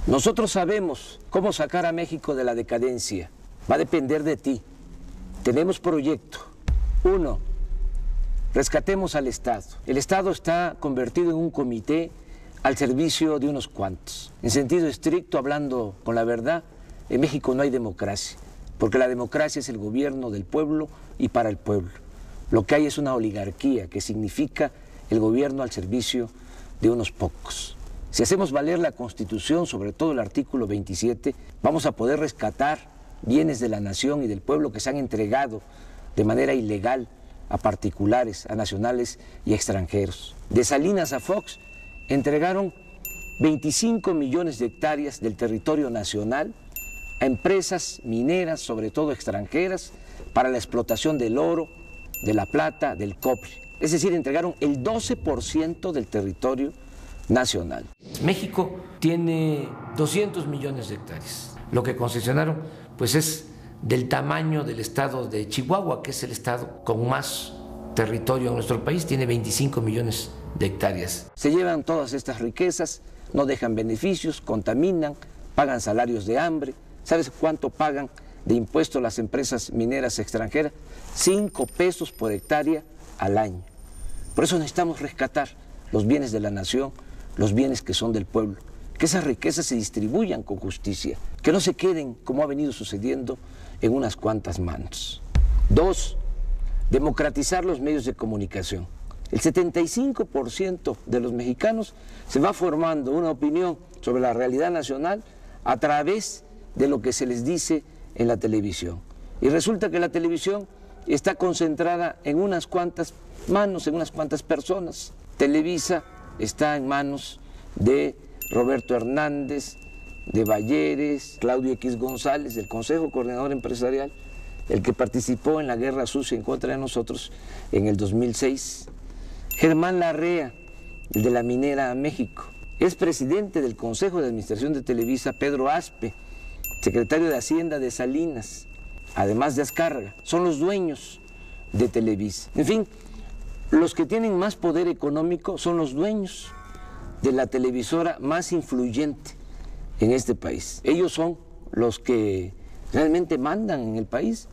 Nosotros sabemos cómo sacar a México de la decadencia. Va a depender de ti. Tenemos proyecto. 1. Rescatemos al Estado. El Estado está convertido en un comité al servicio de unos cuantos. En sentido estricto, hablando con la verdad, en México no hay democracia, porque la democracia es el gobierno del pueblo y para el pueblo. Lo que hay es una oligarquía, que significa el gobierno al servicio de unos pocos. Si hacemos valer la Constitución, sobre todo el artículo 27, vamos a poder rescatar bienes de la nación y del pueblo que se han entregado de manera ilegal a particulares, a nacionales y extranjeros. De Salinas a Fox entregaron 25 millones de hectáreas del territorio nacional a empresas mineras, sobre todo extranjeras, para la explotación del oro, de la plata, del cobre. Es decir, entregaron el 12% del territorio nacional. México tiene 200 millones de hectáreas. Lo que concesionaron, pues es del tamaño del estado de Chihuahua, que es el estado con más territorio en nuestro país, tiene 25 millones de hectáreas. Se llevan todas estas riquezas, no dejan beneficios, contaminan, pagan salarios de hambre. ¿Sabes cuánto pagan de impuestos las empresas mineras extranjeras? 5 pesos por hectárea al año. Por eso necesitamos rescatar los bienes de la nación, los bienes que son del pueblo, que esas riquezas se distribuyan con justicia, que no se queden, como ha venido sucediendo, en unas cuantas manos. 2, democratizar los medios de comunicación. El 75% de los mexicanos se va formando una opinión sobre la realidad nacional a través de lo que se les dice en la televisión. Y resulta que la televisión está concentrada en unas cuantas manos, en unas cuantas personas. Televisa está en manos de Roberto Hernández, de Balleres, Claudio X González, del Consejo Coordinador Empresarial, el que participó en la guerra sucia en contra de nosotros en el 2006. Germán Larrea, el de la Minera México. Es presidente del Consejo de Administración de Televisa, Pedro Aspe, secretario de Hacienda de Salinas, además de Azcárraga. Son los dueños de Televisa. En fin, los que tienen más poder económico son los dueños de la televisora más influyente en este país. Ellos son los que realmente mandan en el país.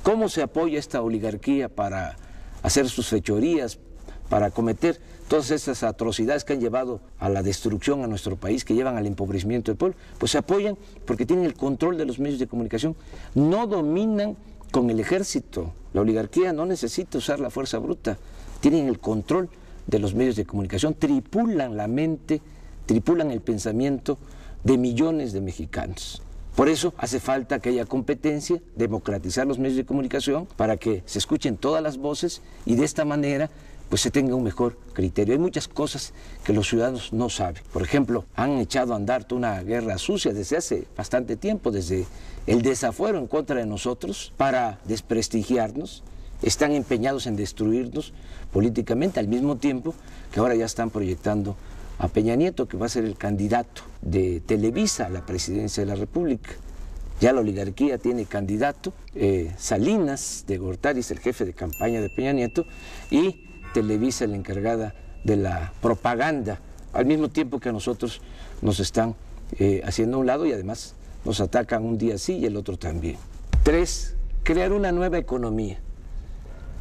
¿Cómo se apoya esta oligarquía para hacer sus fechorías, para cometer todas esas atrocidades que han llevado a la destrucción a nuestro país, que llevan al empobrecimiento del pueblo? Pues se apoyan porque tienen el control de los medios de comunicación, no dominan con el ejército. La oligarquía no necesita usar la fuerza bruta, tienen el control de los medios de comunicación, tripulan la mente, tripulan el pensamiento de millones de mexicanos. Por eso hace falta que haya competencia, democratizar los medios de comunicación para que se escuchen todas las voces y de esta manera pues se tenga un mejor criterio. Hay muchas cosas que los ciudadanos no saben. Por ejemplo, han echado a andar toda una guerra sucia desde hace bastante tiempo, desde el desafuero en contra de nosotros para desprestigiarnos. Están empeñados en destruirnos políticamente, al mismo tiempo que ahora ya están proyectando a Peña Nieto, que va a ser el candidato de Televisa a la presidencia de la República. Ya la oligarquía tiene candidato, Salinas de Gortari es el jefe de campaña de Peña Nieto y Televisa la encargada de la propaganda, al mismo tiempo que a nosotros nos están haciendo a un lado y además nos atacan un día sí y el otro también. 3, crear una nueva economía.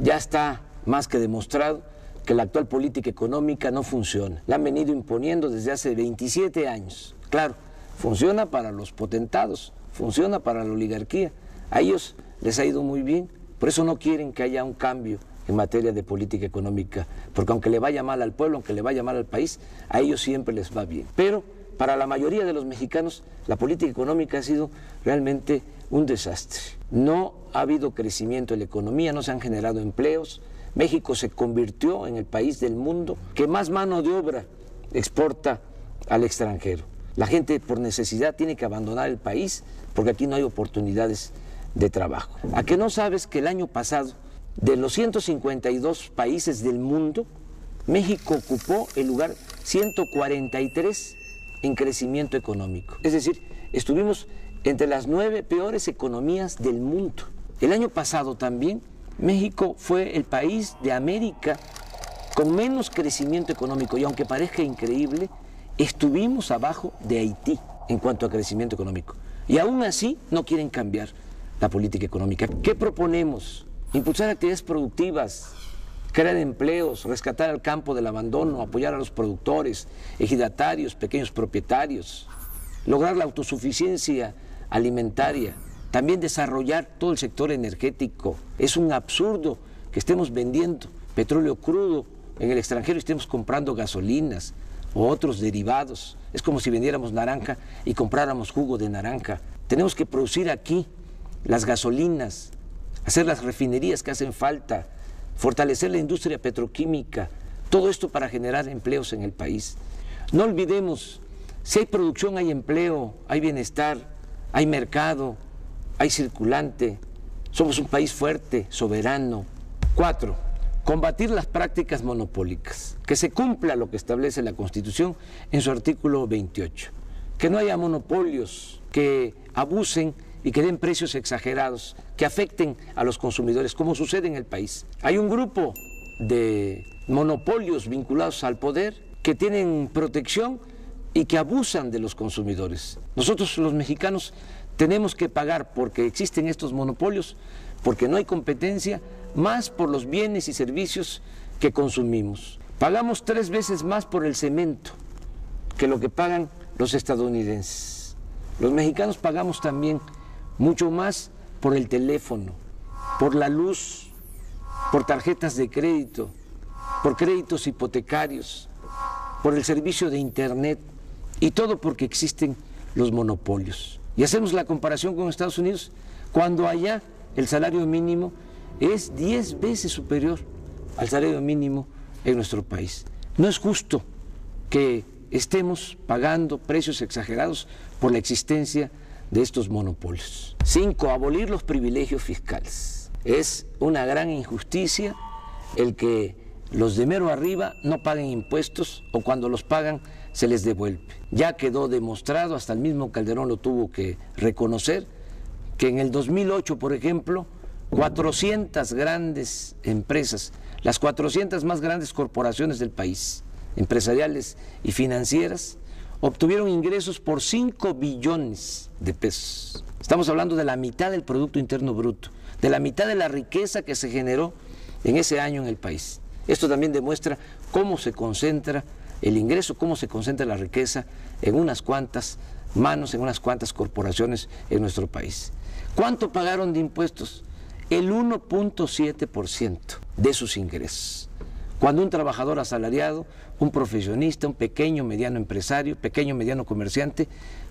Ya está más que demostrado que la actual política económica no funciona. La han venido imponiendo desde hace 27 años. Claro, funciona para los potentados, funciona para la oligarquía. A ellos les ha ido muy bien, por eso no quieren que haya un cambio en materia de política económica, porque aunque le vaya mal al pueblo, aunque le vaya mal al país, a ellos siempre les va bien. Pero para la mayoría de los mexicanos, la política económica ha sido realmente un desastre. No ha habido crecimiento en la economía, no se han generado empleos. México se convirtió en el país del mundo que más mano de obra exporta al extranjero. La gente por necesidad tiene que abandonar el país porque aquí no hay oportunidades de trabajo. ¿A qué no sabes que el año pasado, de los 152 países del mundo, México ocupó el lugar 143 en crecimiento económico? Es decir, estuvimos entre las 9 peores economías del mundo. El año pasado también México fue el país de América con menos crecimiento económico y aunque parezca increíble, estuvimos abajo de Haití. en cuanto a crecimiento económico. Y aún así no quieren cambiar la política económica. ¿Qué proponemos? Impulsar actividades productivas, crear empleos, rescatar al campo del abandono, apoyar a los productores, ejidatarios, pequeños propietarios, lograr la autosuficiencia alimentaria, también desarrollar todo el sector energético. Es un absurdo que estemos vendiendo petróleo crudo en el extranjero y estemos comprando gasolinas o otros derivados. Es como si vendiéramos naranja y compráramos jugo de naranja. Tenemos que producir aquí las gasolinas, hacer las refinerías que hacen falta, fortalecer la industria petroquímica, todo esto para generar empleos en el país. No olvidemos, si hay producción hay empleo, hay bienestar, hay mercado, hay circulante, somos un país fuerte, soberano. 4. Combatir las prácticas monopólicas, que se cumpla lo que establece la Constitución en su artículo 28, que no haya monopolios que abusen y que den precios exagerados, que afecten a los consumidores, como sucede en el país. Hay un grupo de monopolios vinculados al poder que tienen protección y que abusan de los consumidores. Nosotros los mexicanos tenemos que pagar porque existen estos monopolios, porque no hay competencia, más por los bienes y servicios que consumimos. Pagamos 3 veces más por el cemento que lo que pagan los estadounidenses. Los mexicanos pagamos también mucho más por el teléfono, por la luz, por tarjetas de crédito, por créditos hipotecarios, por el servicio de internet, y todo porque existen los monopolios. Y hacemos la comparación con Estados Unidos, cuando allá el salario mínimo es 10 veces superior al salario mínimo en nuestro país. No es justo que estemos pagando precios exagerados por la existencia de estos monopolios. 5. Abolir los privilegios fiscales. Es una gran injusticia el que los de mero arriba no paguen impuestos o cuando los pagan se les devuelve. Ya quedó demostrado, hasta el mismo Calderón lo tuvo que reconocer, que en el 2008, por ejemplo, 400 grandes empresas, las 400 más grandes corporaciones del país, empresariales y financieras, obtuvieron ingresos por 5 billones de pesos. Estamos hablando de la mitad del Producto Interno Bruto, de la mitad de la riqueza que se generó en ese año en el país. Esto también demuestra cómo se concentra el ingreso, cómo se concentra la riqueza en unas cuantas manos, en unas cuantas corporaciones en nuestro país. ¿Cuánto pagaron de impuestos? El 1.7% de sus ingresos. Cuando un trabajador asalariado, un profesionista, un pequeño, mediano empresario, pequeño, mediano comerciante,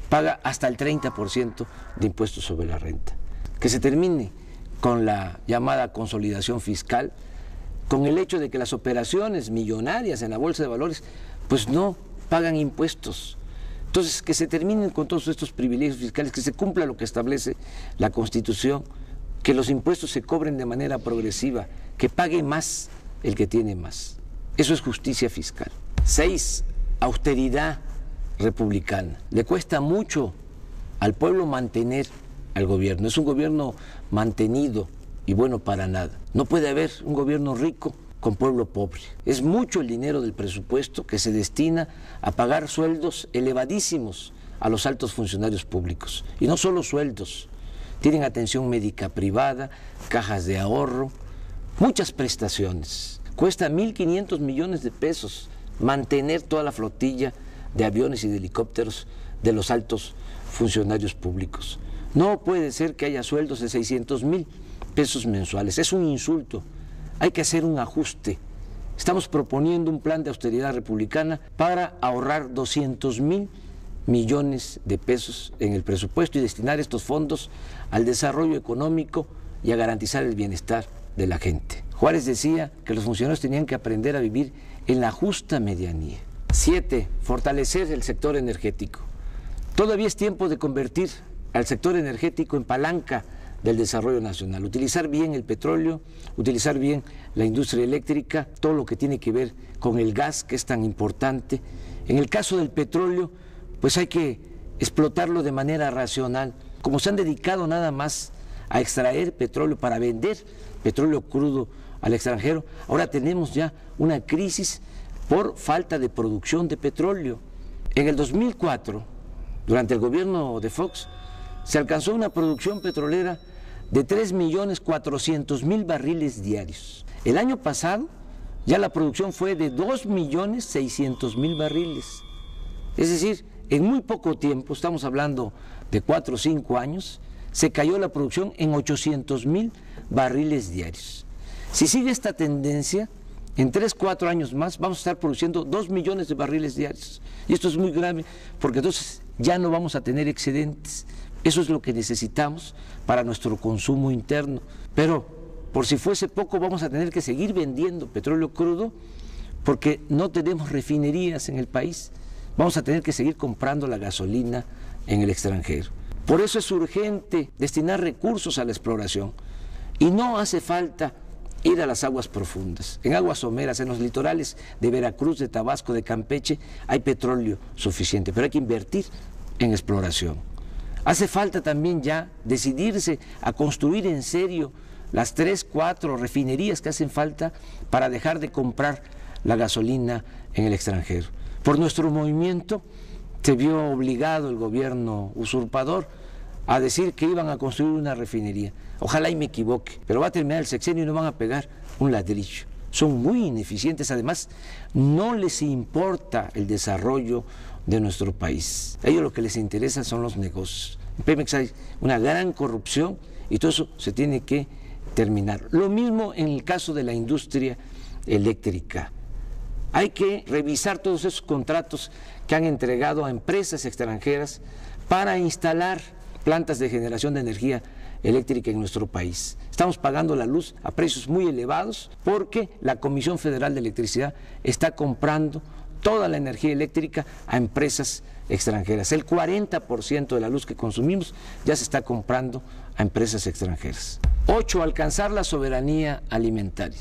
paga hasta el 30% de impuestos sobre la renta. Que se termine con la llamada consolidación fiscal, con el hecho de que las operaciones millonarias en la Bolsa de Valores pues no pagan impuestos. Entonces, que se terminen con todos estos privilegios fiscales, que se cumpla lo que establece la Constitución, que los impuestos se cobren de manera progresiva, que pague más el que tiene más. Eso es justicia fiscal. 6. Austeridad republicana. Le cuesta mucho al pueblo mantener al gobierno. Es un gobierno mantenido y bueno para nada. No puede haber un gobierno rico con pueblo pobre. Es mucho el dinero del presupuesto que se destina a pagar sueldos elevadísimos a los altos funcionarios públicos. Y no solo sueldos, tienen atención médica privada, cajas de ahorro, muchas prestaciones. Cuesta 1.500 millones de pesos mantener toda la flotilla de aviones y de helicópteros de los altos funcionarios públicos. No puede ser que haya sueldos de 600,000 pesos mensuales. Es un insulto. Hay que hacer un ajuste. Estamos proponiendo un plan de austeridad republicana para ahorrar 200,000 millones de pesos en el presupuesto y destinar estos fondos al desarrollo económico y a garantizar el bienestar de la gente. Juárez decía que los funcionarios tenían que aprender a vivir en la justa medianía. 7. Fortalecer el sector energético. Todavía es tiempo de convertir al sector energético en palanca del desarrollo nacional, utilizar bien el petróleo, utilizar bien la industria eléctrica, todo lo que tiene que ver con el gas, que es tan importante. En el caso del petróleo, pues hay que explotarlo de manera racional. Como se han dedicado nada más a extraer petróleo para vender petróleo crudo al extranjero, ahora tenemos ya una crisis por falta de producción de petróleo. En el 2004, Durante el gobierno de Fox se alcanzó una producción petrolera de 3.400.000 barriles diarios. El año pasado ya la producción fue de 2.600.000 barriles. Es decir, en muy poco tiempo, estamos hablando de 4 o 5 años, se cayó la producción en 800.000 barriles diarios. Si sigue esta tendencia, en 3 o 4 años más vamos a estar produciendo 2 millones de barriles diarios. Y esto es muy grave porque entonces ya no vamos a tener excedentes. Eso es lo que necesitamos para nuestro consumo interno. Pero por si fuese poco, vamos a tener que seguir vendiendo petróleo crudo porque no tenemos refinerías en el país. Vamos a tener que seguir comprando la gasolina en el extranjero. Por eso es urgente destinar recursos a la exploración. Y no hace falta ir a las aguas profundas. En aguas someras, en los litorales de Veracruz, de Tabasco, de Campeche, hay petróleo suficiente, pero hay que invertir en exploración. Hace falta también ya decidirse a construir en serio las 3 o 4 refinerías que hacen falta para dejar de comprar la gasolina en el extranjero. Por nuestro movimiento se vio obligado el gobierno usurpador a decir que iban a construir una refinería. Ojalá y me equivoque, pero va a terminar el sexenio y no van a pegar un ladrillo. Son muy ineficientes, además no les importa el desarrollo de nuestro país. A ellos lo que les interesa son los negocios. En Pemex hay una gran corrupción y todo eso se tiene que terminar. Lo mismo en el caso de la industria eléctrica. Hay que revisar todos esos contratos que han entregado a empresas extranjeras para instalar plantas de generación de energía eléctrica en nuestro país. Estamos pagando la luz a precios muy elevados porque la Comisión Federal de Electricidad está comprando toda la energía eléctrica a empresas extranjeras. El 40% de la luz que consumimos ya se está comprando a empresas extranjeras. 8. Alcanzar la soberanía alimentaria.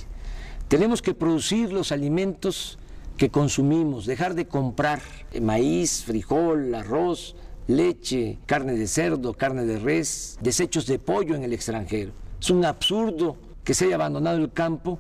Tenemos que producir los alimentos que consumimos, dejar de comprar maíz, frijol, arroz, leche, carne de cerdo, carne de res, desechos de pollo en el extranjero. Es un absurdo que se haya abandonado el campo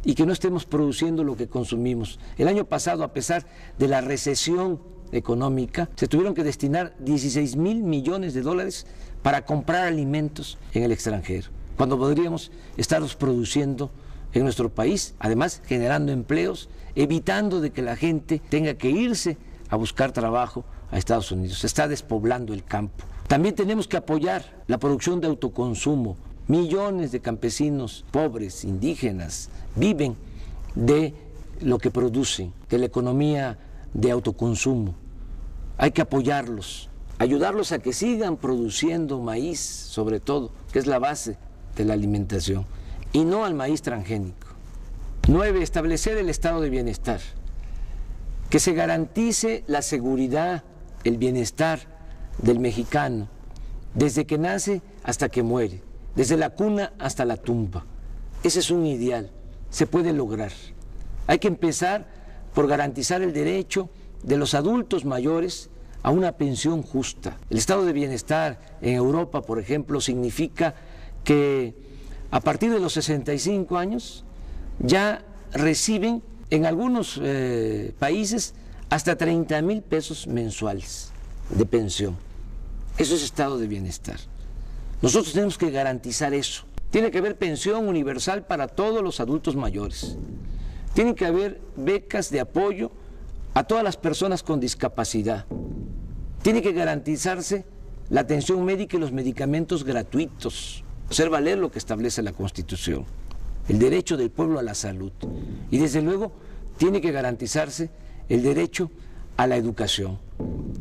y que no estemos produciendo lo que consumimos. El año pasado, a pesar de la recesión económica, se tuvieron que destinar 16,000 millones de dólares para comprar alimentos en el extranjero, cuando podríamos estarlos produciendo en nuestro país, además generando empleos, evitando de que la gente tenga que irse a buscar trabajo a Estados Unidos. Se está despoblando el campo. También tenemos que apoyar la producción de autoconsumo. Millones de campesinos pobres, indígenas, viven de lo que producen, de la economía de autoconsumo. Hay que apoyarlos, ayudarlos a que sigan produciendo maíz, sobre todo, que es la base de la alimentación, y no al maíz transgénico. 9. Establecer el estado de bienestar, que se garantice la seguridad, el bienestar del mexicano, desde que nace hasta que muere, desde la cuna hasta la tumba. Ese es un ideal, se puede lograr. Hay que empezar por garantizar el derecho de los adultos mayores a una pensión justa. El estado de bienestar en Europa, por ejemplo, significa que a partir de los 65 años ya reciben en algunos países hasta 30,000 pesos mensuales de pensión. Eso es estado de bienestar. Nosotros tenemos que garantizar eso. Tiene que haber pensión universal para todos los adultos mayores. Tiene que haber becas de apoyo a todas las personas con discapacidad. Tiene que garantizarse la atención médica y los medicamentos gratuitos. Hacer valer lo que establece la Constitución, el derecho del pueblo a la salud. Y desde luego tiene que garantizarse el derecho a la educación.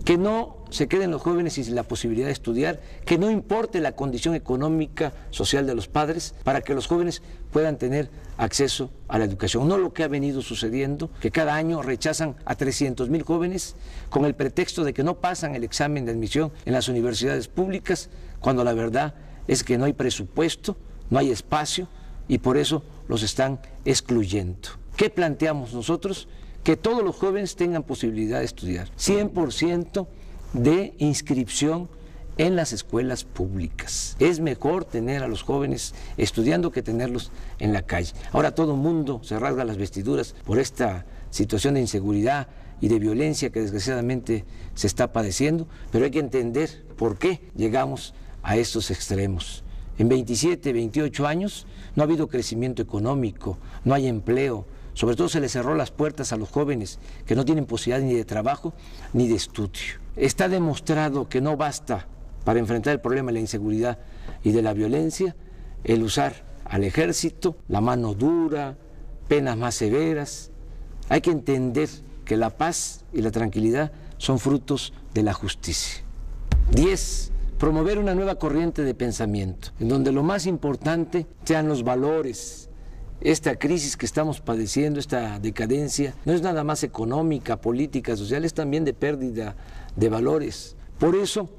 Que no se queden los jóvenes sin la posibilidad de estudiar, que no importe la condición económica, social de los padres, para que los jóvenes puedan tener acceso a la educación. No lo que ha venido sucediendo, que cada año rechazan a 300,000 jóvenes con el pretexto de que no pasan el examen de admisión en las universidades públicas, cuando la verdad es que no hay presupuesto, no hay espacio y por eso los están excluyendo. ¿Qué planteamos nosotros? Que todos los jóvenes tengan posibilidad de estudiar. 100% de inscripción en las escuelas públicas. Es mejor tener a los jóvenes estudiando que tenerlos en la calle. Ahora todo el mundo se rasga las vestiduras por esta situación de inseguridad y de violencia que desgraciadamente se está padeciendo, pero hay que entender por qué llegamos a estos extremos. En 27, 28 años no ha habido crecimiento económico, no hay empleo, sobre todo se les cerró las puertas a los jóvenes que no tienen posibilidad ni de trabajo ni de estudio. Está demostrado que no basta para enfrentar el problema de la inseguridad y de la violencia el usar al ejército, la mano dura, penas más severas. Hay que entender que la paz y la tranquilidad son frutos de la justicia. 10. Promover una nueva corriente de pensamiento, en donde lo más importante sean los valores. Esta crisis que estamos padeciendo, esta decadencia, no es nada más económica, política, social, es también de pérdida de valores. Por eso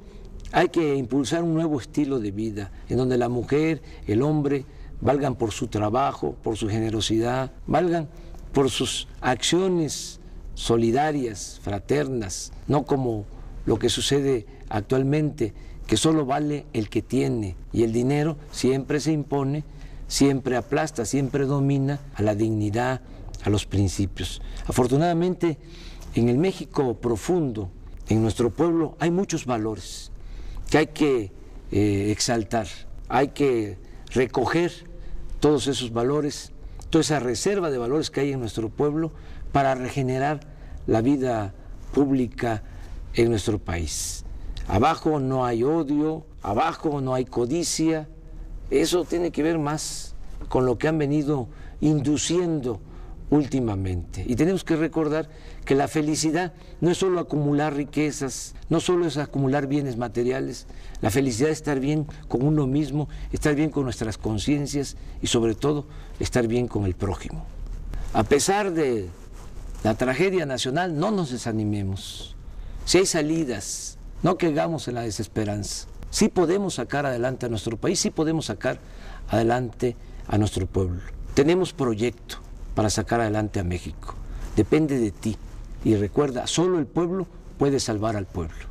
hay que impulsar un nuevo estilo de vida, en donde la mujer, el hombre, valgan por su trabajo, por su generosidad, valgan por sus acciones solidarias, fraternas, no como lo que sucede actualmente, que solo vale el que tiene, y el dinero siempre se impone, siempre aplasta, siempre domina a la dignidad, a los principios. Afortunadamente, en el México profundo, en nuestro pueblo, hay muchos valores que hay que exaltar, hay que recoger todos esos valores, toda esa reserva de valores que hay en nuestro pueblo para regenerar la vida pública en nuestro país. Abajo no hay odio, abajo no hay codicia, eso tiene que ver más con lo que han venido induciendo últimamente. Y tenemos que recordar que la felicidad no es solo acumular riquezas, no solo es acumular bienes materiales, la felicidad es estar bien con uno mismo, estar bien con nuestras conciencias y sobre todo estar bien con el prójimo. A pesar de la tragedia nacional, no nos desanimemos. Si hay salidas, no caigamos en la desesperanza. Sí podemos sacar adelante a nuestro país, sí podemos sacar adelante a nuestro pueblo. Tenemos proyecto para sacar adelante a México. Depende de ti. Y recuerda, solo el pueblo puede salvar al pueblo.